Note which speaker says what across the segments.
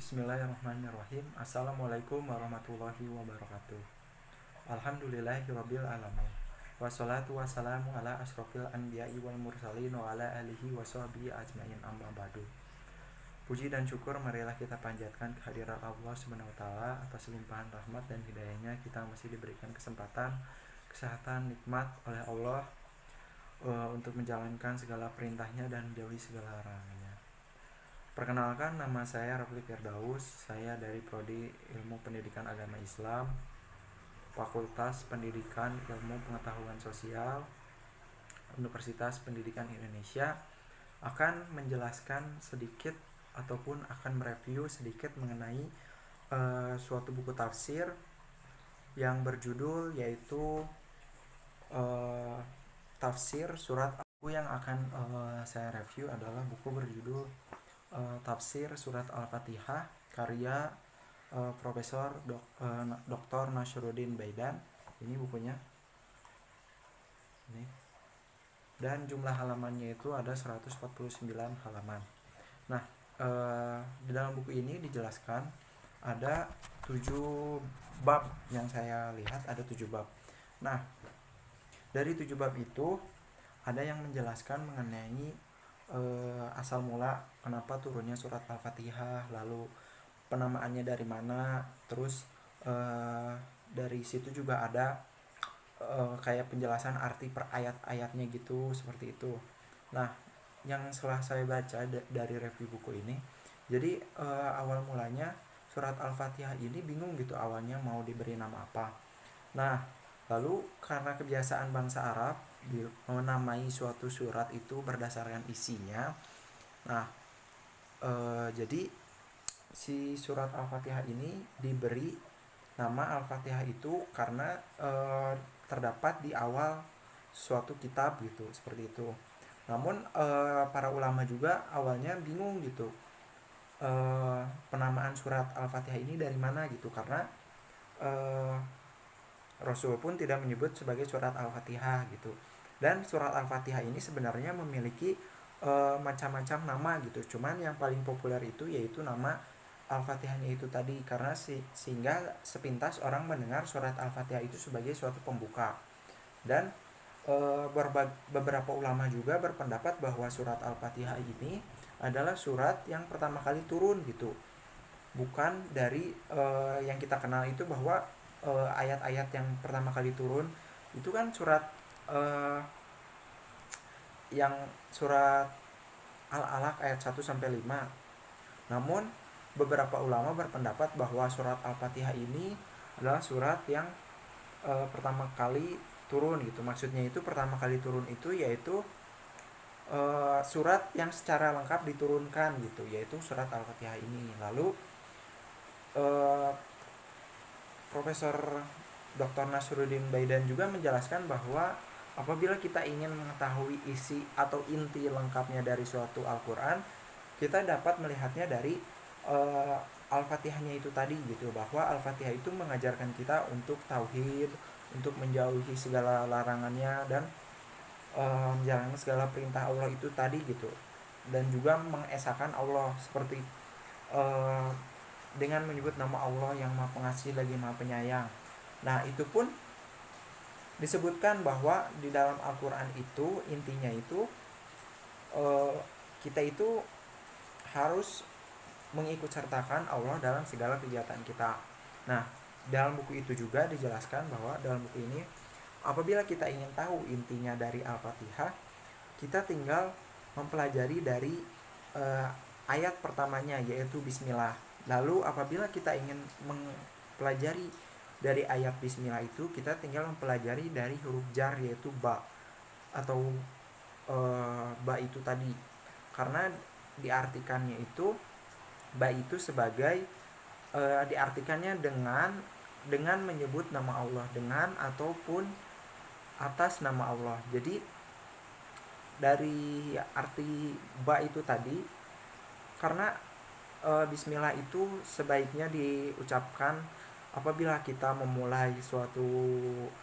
Speaker 1: Bismillahirrahmanirrahim. Assalamualaikum warahmatullahi wabarakatuh. Alhamdulillahirabbil alamin. Wassalatu wassalamu ala asyrofil anbiya'i wal mursalin wa ala alihi washabihi ajmain, amma ba'du. Puji dan syukur marilah kita panjatkan kehadiran Allah Subhanahu wa taala atas limpahan rahmat dan hidayahnya. Kita masih diberikan kesempatan, kesehatan, nikmat oleh Allah untuk menjalankan segala perintahnya dan menjauhi segala larangannya. Perkenalkan, nama saya Rafli Firdaus. Saya dari Prodi Ilmu Pendidikan Agama Islam, Fakultas Pendidikan Ilmu Pengetahuan Sosial, Universitas Pendidikan Indonesia. Akan menjelaskan sedikit ataupun akan mereview sedikit mengenai suatu buku tafsir yang berjudul yaitu Tafsir Surat. Buku yang akan saya review adalah buku berjudul Tafsir Surat Al-Fatihah karya Profesor Dr. Nasyruddin Baidan. Ini bukunya. Ini. Dan jumlah halamannya itu ada 149 halaman. Nah, di dalam buku ini dijelaskan ada 7 bab yang saya lihat, ada 7 bab. Nah, dari 7 bab itu ada yang menjelaskan mengenai asal mula kenapa turunnya surat Al-Fatihah, lalu penamaannya dari mana, terus dari situ juga ada kayak penjelasan arti per ayat-ayatnya gitu, seperti itu. Nah, yang setelah saya baca dari review buku ini, jadi awal mulanya surat Al-Fatihah ini bingung gitu awalnya mau diberi nama apa. Nah, lalu karena kebiasaan bangsa Arab menamai suatu surat itu berdasarkan isinya. Nah, jadi si surat Al-Fatihah ini diberi nama Al-Fatihah itu karena terdapat di awal suatu kitab gitu, seperti itu. Namun para ulama juga awalnya bingung gitu, penamaan surat Al-Fatihah ini dari mana gitu, karena Rasul pun tidak menyebut sebagai surat Al-Fatihah gitu. Dan surat Al-Fatihah ini sebenarnya memiliki macam-macam nama gitu. Cuman yang paling populer itu yaitu nama Al-Fatihahnya itu tadi, karena sehingga sepintas orang mendengar surat Al-Fatihah itu sebagai suatu pembuka. Dan beberapa ulama juga berpendapat bahwa surat Al-Fatihah ini adalah surat yang pertama kali turun gitu. Bukan dari yang kita kenal itu bahwa ayat-ayat yang pertama kali turun itu kan surat yang surat Al-Alaq ayat 1 sampai 5. Namun beberapa ulama berpendapat bahwa surat Al-Fatihah ini adalah surat yang pertama kali turun gitu. Maksudnya itu pertama kali turun itu yaitu surat yang secara lengkap diturunkan gitu, yaitu surat Al-Fatihah ini. Lalu Profesor Dr. Nasyruddin Baidan juga menjelaskan bahwa apabila kita ingin mengetahui isi atau inti lengkapnya dari suatu Al-Quran, kita dapat melihatnya dari Al-Fatihahnya itu tadi gitu, bahwa Al-Fatihah itu mengajarkan kita untuk tauhid, untuk menjauhi segala larangannya, dan menjalankan segala perintah Allah itu tadi gitu, dan juga mengesahkan Allah seperti dengan menyebut nama Allah yang Maha Pengasih lagi Maha Penyayang. Nah, itu pun disebutkan bahwa di dalam Al-Quran itu intinya itu kita itu harus mengikut sertakan Allah dalam segala kegiatan kita. Nah, dalam buku itu juga dijelaskan bahwa dalam buku ini apabila kita ingin tahu intinya dari Al-Fatihah, kita tinggal mempelajari dari ayat pertamanya yaitu Bismillah. Lalu apabila kita ingin mempelajari dari ayat Bismillah itu, kita tinggal mempelajari dari huruf jar yaitu ba atau ba itu tadi, karena diartikannya itu ba itu sebagai diartikannya dengan menyebut nama Allah, dengan ataupun atas nama Allah. Jadi dari arti ba itu tadi, karena Bismillah itu sebaiknya diucapkan apabila kita memulai suatu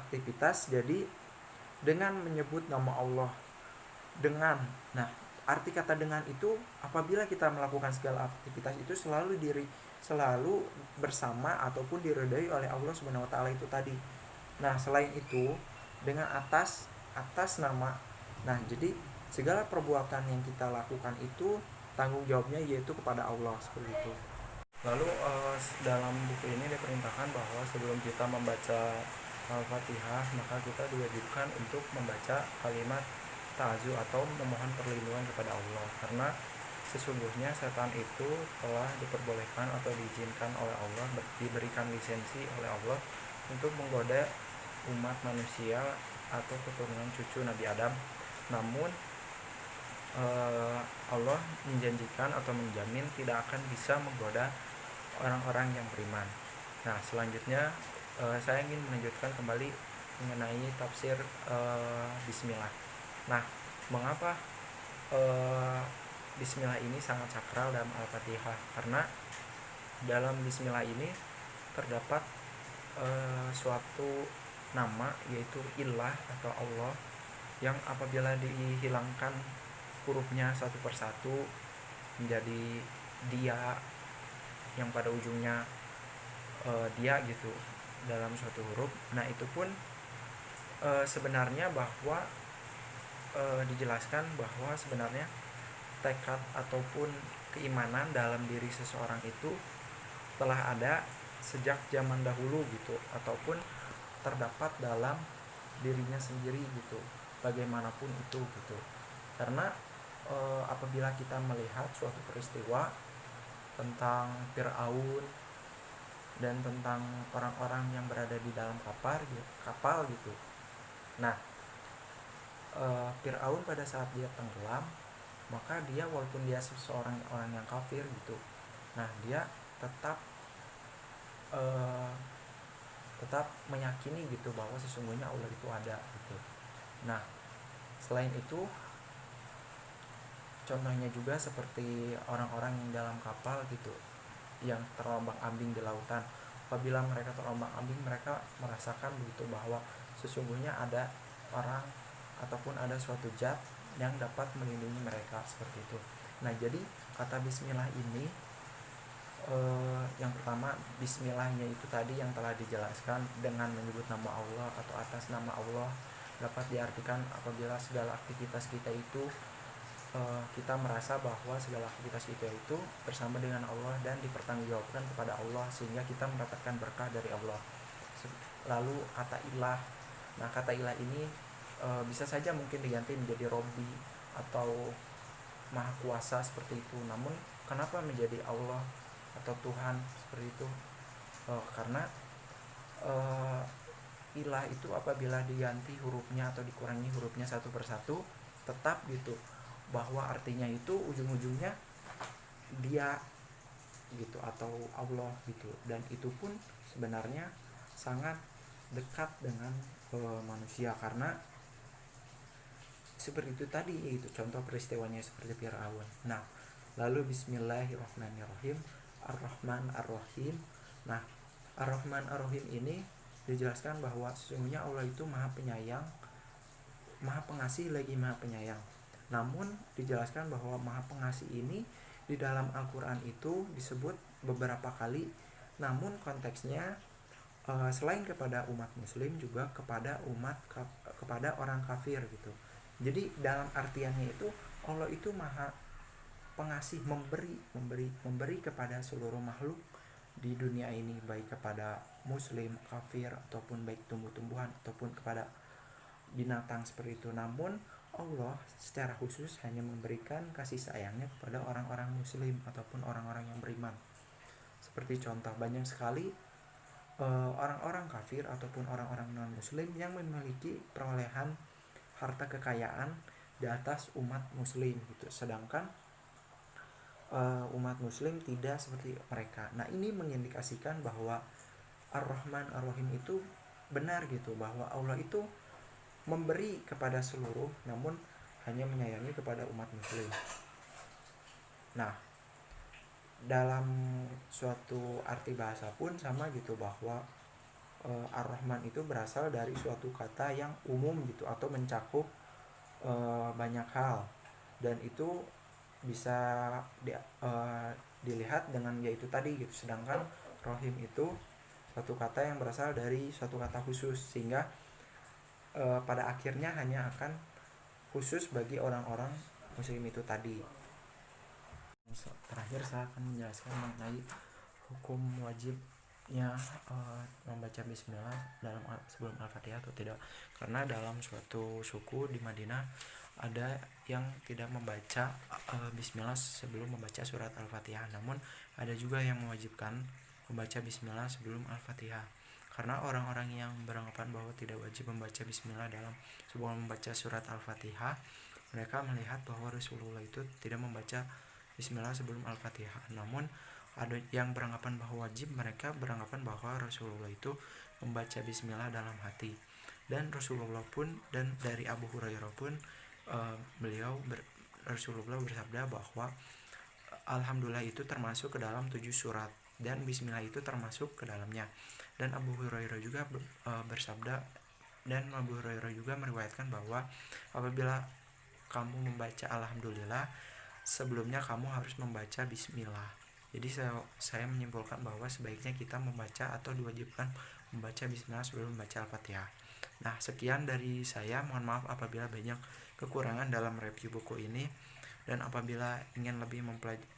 Speaker 1: aktivitas, jadi dengan menyebut nama Allah. Nah, arti kata dengan itu apabila kita melakukan segala aktivitas itu selalu selalu bersama ataupun diridhai oleh Allah Subhanahu wa taala itu tadi. Nah, selain itu dengan atas nama. Nah, jadi segala perbuatan yang kita lakukan itu tanggung jawabnya yaitu kepada Allah seperti itu. Lalu dalam buku ini diperintahkan bahwa sebelum kita membaca Al-Fatihah maka kita diwajibkan untuk membaca kalimat ta'awudz atau memohon perlindungan kepada Allah, karena sesungguhnya setan itu telah diperbolehkan atau diizinkan oleh Allah, diberikan lisensi oleh Allah untuk menggoda umat manusia atau keturunan cucu Nabi Adam. Namun Allah menjanjikan atau menjamin tidak akan bisa menggoda orang-orang yang beriman. Nah, selanjutnya saya ingin melanjutkan kembali mengenai tafsir Bismillah. Nah, mengapa Bismillah ini sangat sakral dalam Al-Fatihah? Karena dalam Bismillah ini terdapat suatu nama yaitu Ilah atau Allah yang apabila dihilangkan hurufnya satu persatu menjadi dia yang pada ujungnya dia gitu dalam suatu huruf. Nah, itu pun sebenarnya bahwa dijelaskan bahwa sebenarnya tekad ataupun keimanan dalam diri seseorang itu telah ada sejak zaman dahulu gitu, ataupun terdapat dalam dirinya sendiri gitu, bagaimanapun itu gitu. Karena apabila kita melihat suatu peristiwa tentang Fir'aun dan tentang orang-orang yang berada di dalam kapal gitu. Nah, Fir'aun pada saat dia tenggelam, maka dia walaupun dia seseorang orang yang kafir gitu, nah dia tetap meyakini gitu bahwa sesungguhnya Allah itu ada gitu. Nah, selain itu contohnya juga seperti orang-orang yang dalam kapal gitu yang terombang-ambing di lautan. Apabila mereka terombang-ambing, mereka merasakan begitu bahwa sesungguhnya ada orang ataupun ada suatu zat yang dapat melindungi mereka seperti itu. Nah, jadi kata bismillah ini yang pertama, bismillahnya itu tadi yang telah dijelaskan dengan menyebut nama Allah atau atas nama Allah, dapat diartikan apabila segala aktivitas kita itu kita merasa bahwa segala aktivitas kita itu bersama dengan Allah dan dipertanggungjawabkan kepada Allah sehingga kita mendapatkan berkah dari Allah. Lalu kata ilah. Nah, kata ilah ini bisa saja mungkin diganti menjadi Robbi atau Maha Kuasa seperti itu. Namun kenapa menjadi Allah atau Tuhan seperti itu? Karena ilah itu apabila diganti hurufnya atau dikurangi hurufnya satu persatu tetap gitu, bahwa artinya itu ujung-ujungnya dia gitu atau Allah gitu. Dan itu pun sebenarnya sangat dekat dengan manusia, karena seperti itu tadi, yaitu contoh peristiwanya seperti Fir'aun. Nah, lalu bismillahirrahmanirrahim, ar-Rahman ar-Rahim. Nah, ar-Rahman ar-Rahim ini dijelaskan bahwa sesungguhnya Allah itu maha penyayang, maha pengasih lagi maha penyayang. Namun dijelaskan bahwa maha pengasih ini di dalam Al-Quran itu disebut beberapa kali, namun konteksnya selain kepada umat muslim juga kepada kepada orang kafir gitu. Jadi dalam artiannya itu Allah itu maha pengasih, memberi kepada seluruh makhluk di dunia ini, baik kepada muslim, kafir, ataupun baik tumbuh-tumbuhan ataupun kepada binatang seperti itu. Namun Allah secara khusus hanya memberikan kasih sayangnya kepada orang-orang muslim ataupun orang-orang yang beriman. Seperti contoh, banyak sekali orang-orang kafir ataupun orang-orang non muslim yang memiliki perolehan harta kekayaan di atas umat muslim gitu, sedangkan umat muslim tidak seperti mereka. Nah, ini mengindikasikan bahwa Ar-Rahman Ar-Rahim itu benar gitu, bahwa Allah itu memberi kepada seluruh, namun hanya menyayangi kepada umat muslim. Nah, dalam suatu arti bahasa pun sama gitu, bahwa Ar-Rahman itu berasal dari suatu kata yang umum gitu atau mencakup banyak hal, dan itu bisa dilihat dengan yaitu tadi gitu. Sedangkan rohim itu suatu kata yang berasal dari suatu kata khusus, sehingga pada akhirnya hanya akan khusus bagi orang-orang muslim itu tadi. Terakhir saya akan menjelaskan mengenai hukum wajibnya membaca bismillah dalam sebelum al-fatihah atau tidak. Karena dalam suatu suku di Madinah ada yang tidak membaca bismillah sebelum membaca surat al-fatihah, namun ada juga yang mewajibkan membaca bismillah sebelum al-fatihah. Karena orang-orang yang beranggapan bahwa tidak wajib membaca bismillah dalam sebelum membaca surat al-fatihah, mereka melihat bahwa Rasulullah itu tidak membaca bismillah sebelum al-fatihah. Namun ada yang beranggapan bahwa wajib, mereka beranggapan bahwa Rasulullah itu membaca bismillah dalam hati. Dan Rasulullah pun, dan dari Abu Hurairah pun Rasulullah bersabda bahwa alhamdulillah itu termasuk ke dalam 7 surat dan bismillah itu termasuk ke dalamnya. Dan Abu Hurairah juga bersabda, dan Abu Hurairah juga meriwayatkan bahwa apabila kamu membaca alhamdulillah, sebelumnya kamu harus membaca bismillah. Jadi saya menyimpulkan bahwa sebaiknya kita membaca atau diwajibkan membaca bismillah sebelum membaca al-fatihah. Nah, sekian dari saya. Mohon maaf apabila banyak kekurangan dalam review buku ini. Dan apabila ingin lebih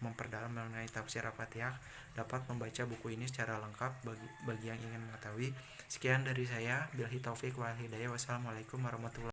Speaker 1: memperdalam mengenai tafsir al-fatihah, dapat membaca buku ini secara lengkap bagi yang ingin mengetahui. Sekian dari saya. Billahi taufik wal hidayah. Wassalamualaikum warahmatullahi wabarakatuh.